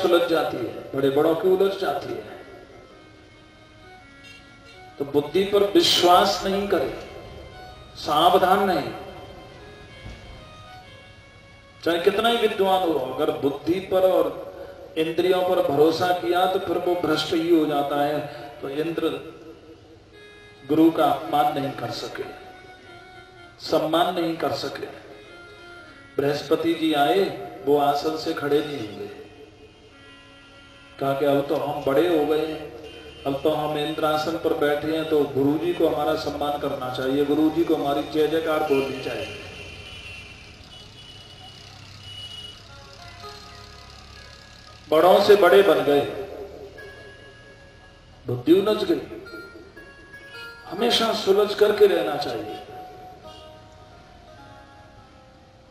सुलझ जाती है, बड़े बड़ों की उलझ जाती है। तो बुद्धि पर विश्वास नहीं करे, सावधान नहीं। चाहे कितना ही विद्वान हो, अगर बुद्धि पर और इंद्रियों पर भरोसा किया तो फिर वो भ्रष्ट ही हो जाता है। तो इंद्र गुरु का अपमान नहीं कर सके, सम्मान नहीं कर सके। बृहस्पति जी आए, वो आसन से खड़े नहीं हुए। कहा कि अब तो हम बड़े हो गए हैं, अब तो हम इंद्रासन पर बैठे हैं, तो गुरु जी को हमारा सम्मान करना चाहिए, गुरु जी को हमारी जय जयकार बोलनी चाहिए। बड़ों से बड़े बन गए, बुद्धि उलझ गई। हमेशा सुलझ करके रहना चाहिए।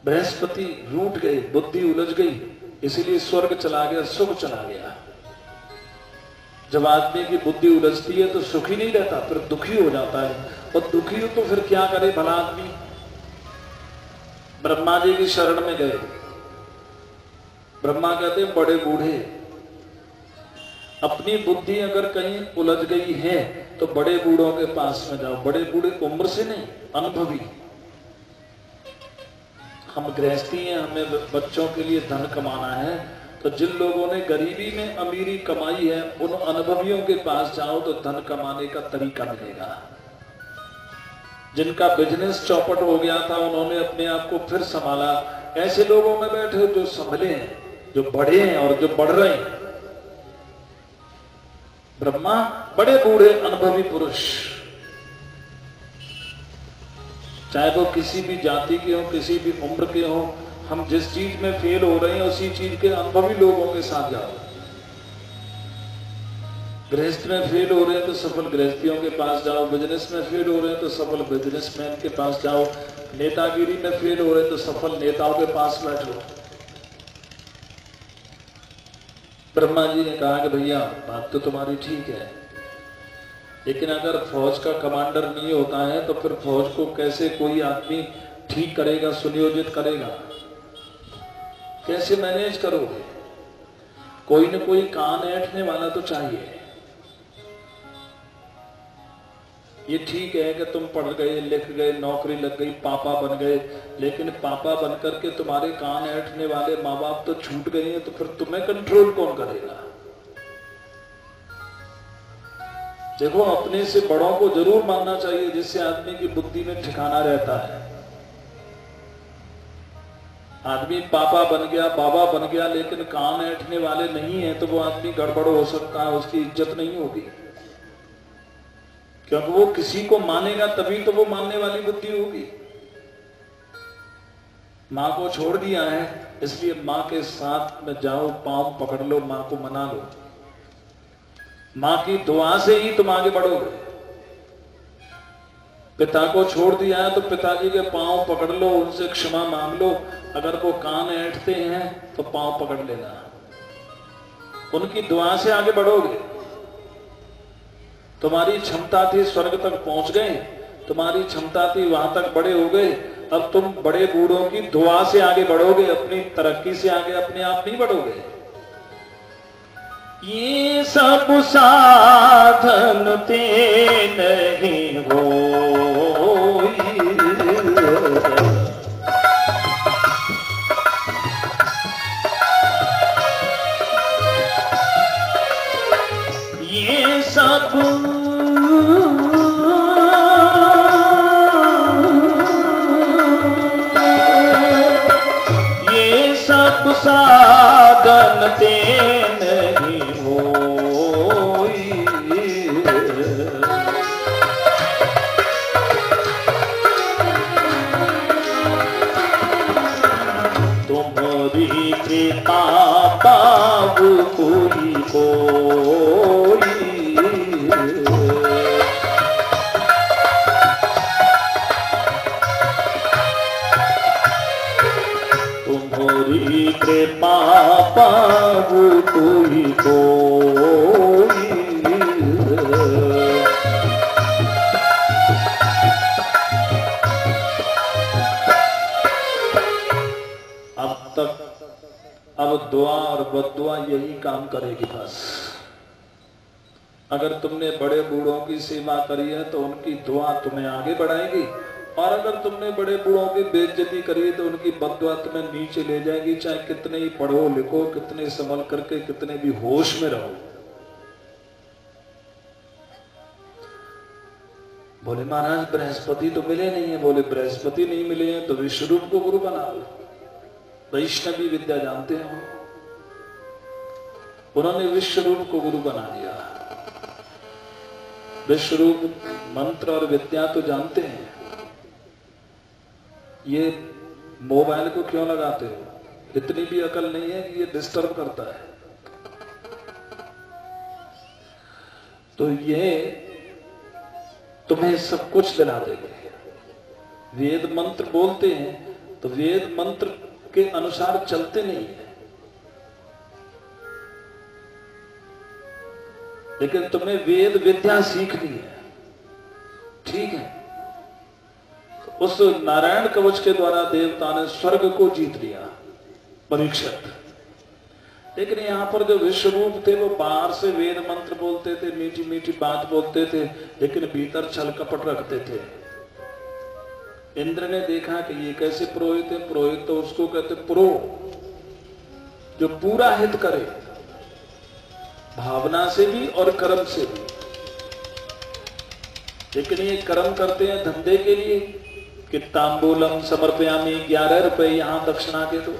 बृहस्पति रूठ गए, बुद्धि उलझ गई, इसीलिए स्वर्ग चला गया, सुख चला गया। जब आदमी की बुद्धि उलझती है तो सुखी नहीं रहता, फिर दुखी हो जाता है। और दुखी हो तो फिर क्या करे भला आदमी? ब्रह्मा जी की शरण में गए। ब्रह्मा कहते हैं बड़े बूढ़े, अपनी बुद्धि अगर कहीं उलझ गई है तो बड़े बूढ़ों के पास में जाओ। बड़े बूढ़े उम्र से नहीं, अनुभवी। हम गृहस्थी हैं, हमें बच्चों के लिए धन कमाना है, तो जिन लोगों ने गरीबी में अमीरी कमाई है उन अनुभवियों के पास जाओ तो धन कमाने का तरीका मिलेगा। जिनका बिजनेस चौपट हो गया था, उन्होंने अपने आप को फिर संभाला। ऐसे लोगों में बैठे जो संभले हैं, जो बढ़े हैं और जो बढ़ रहे हैं। ब्रह्मा बड़े बूढ़े अनुभवी पुरुष, चाहे वो किसी भी जाति के हो, किसी भी उम्र के हो। हम जिस चीज में फेल हो रहे हैं उसी चीज के अनुभवी लोगों के साथ जाओ। गृहस्थ में फेल हो रहे हैं तो सफल गृहस्थियों के पास जाओ, बिजनेस में फेल हो रहे हैं तो सफल बिजनेसमैन के पास जाओ, नेतागिरी में फेल हो रहे हैं तो सफल नेताओं के पास बैठो। ब्रह्मा जी ने कहा कि भैया बात तो तुम्हारी ठीक है, लेकिन अगर फौज का कमांडर नहीं होता है तो फिर फौज को कैसे कोई आदमी ठीक करेगा, सुनियोजित करेगा? कैसे मैनेज करोगे? कोई न कोई कान ऐंठने वाला तो चाहिए। ये ठीक है कि तुम पढ़ गए, लिख गए, नौकरी लग गई, पापा बन गए, लेकिन पापा बनकर के तुम्हारे कान ऐंठने वाले माँ बाप तो छूट गए हैं, तो फिर तुम्हें कंट्रोल कौन करेगा? देखो, अपने से बड़ों को जरूर मानना चाहिए, जिससे आदमी की बुद्धि में ठिकाना रहता है। आदमी पापा बन गया, बाबा बन गया, लेकिन कान ऐंठने वाले नहीं है तो वो आदमी गड़बड़ हो सकता है, उसकी इज्जत नहीं होगी। क्योंकि वो किसी को मानेगा तभी तो वो मानने वाली बुद्धि होगी। माँ को छोड़ दिया है, इसलिए माँ के साथ में जाओ, पांव पकड़ लो, माँ को मना लो। माँ की दुआ से ही तुम आगे बढ़ोगे। पिता को छोड़ दिया है तो पिताजी के पांव पकड़ लो, उनसे क्षमा मांग लो। अगर वो कान ऐंठते हैं तो पांव पकड़ लेना, उनकी दुआ से आगे बढ़ोगे। तुम्हारी क्षमता थी स्वर्ग तक पहुंच गए, तुम्हारी क्षमता थी वहां तक बड़े हो गए। अब तुम बड़े बूढ़ों की दुआ से आगे बढ़ोगे, अपनी तरक्की से आगे अपने आप नहीं बढ़ोगे। ये सब साधन ते नहीं हो, ये सब साधन ते नहीं होई। तुम्हारी कृपा पाऊ कोई कोई, तुम्हारी कृपा पाऊ कोई कोई। अब दुआ और बद्दुआ यही काम करेगी बस। अगर तुमने बड़े बूढ़ों की सेवा करी है तो उनकी दुआ तुम्हें आगे बढ़ाएगी, और अगर तुमने बड़े बूढ़ों की बेइज्जती करी है तो उनकी बद्दुआ तुम्हें नीचे ले जाएगी, चाहे कितने ही पढ़ो लिखो, कितने संभल करके, कितने भी होश में रहो। बोले महाराज बृहस्पति तो मिले नहीं है। बोले बृहस्पति नहीं मिले हैं तो विश्वरूप को गुरु बना लो। वैष्णवी विद्या जानते हैं, उन्होंने विश्वरूप को गुरु बना दिया। विश्वरूप मंत्र और विद्या तो जानते हैं, ये मोबाइल को क्यों लगाते हो? इतनी भी अकल नहीं है कि ये डिस्टर्ब करता है। तो ये तुम्हें सब कुछ दिला देंगे। वेद मंत्र बोलते हैं तो वेद मंत्र के अनुसार चलते नहीं है, लेकिन तुम्हें वेद विद्या सीखनी है, ठीक है। तो उस नारायण कवच के द्वारा देवता ने स्वर्ग को जीत लिया, परीक्षित। लेकिन यहाँ पर जो विश्वरूप थे वो बाहर से वेद मंत्र बोलते थे, मीठी मीठी बात बोलते थे, लेकिन भीतर छल कपट रखते थे। इंद्र ने देखा कि ये कैसे पुरोहित है। पुरोहित तो उसको कहते पुरो, जो पूरा हित करे, भावना से भी और कर्म से भी। लेकिन ये कर्म करते हैं धंधे के लिए कि तांबूलम समर्पयामी 11 रुपए यहां दक्षिणा के दो,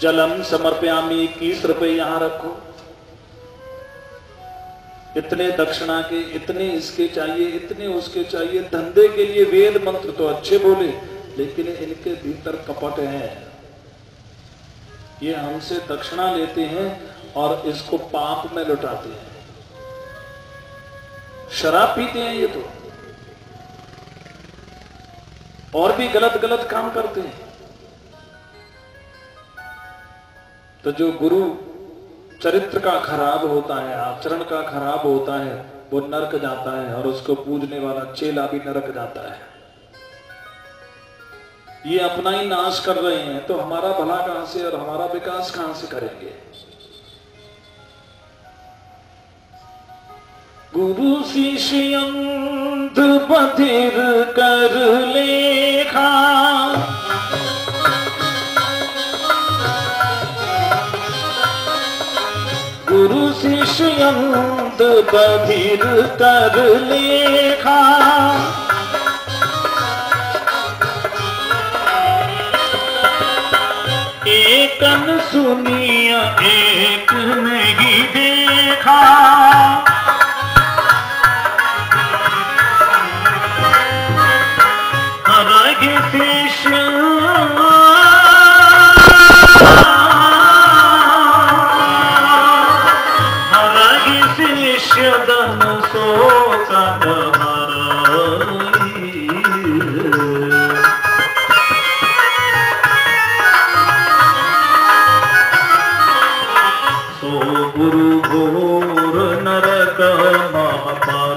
जलम समर्पयामी 21 रुपए यहां रखो, इतने दक्षिणा के, इतने इसके चाहिए, इतने उसके चाहिए। धंधे के लिए वेद मंत्र तो अच्छे बोले, लेकिन इनके भीतर कपट है। ये हमसे दक्षिणा लेते हैं और इसको पाप में लुटाते हैं। शराब पीते हैं ये तो, और भी गलत गलत काम करते हैं। तो जो गुरु चरित्र का खराब होता है, आचरण का खराब होता है, वो नरक जाता है, और उसको पूजने वाला चेला भी नरक जाता है। ये अपना ही नाश कर रहे हैं, तो हमारा भला कहां से और हमारा विकास कहां से करेंगे? गुरु शिष्य अंध बधिर कर लेखा, गुरु शिष्य अंध बधिर कर लेखा, एकन सुनिया एक नहीं देखा, गुरु घोर नरक महापाप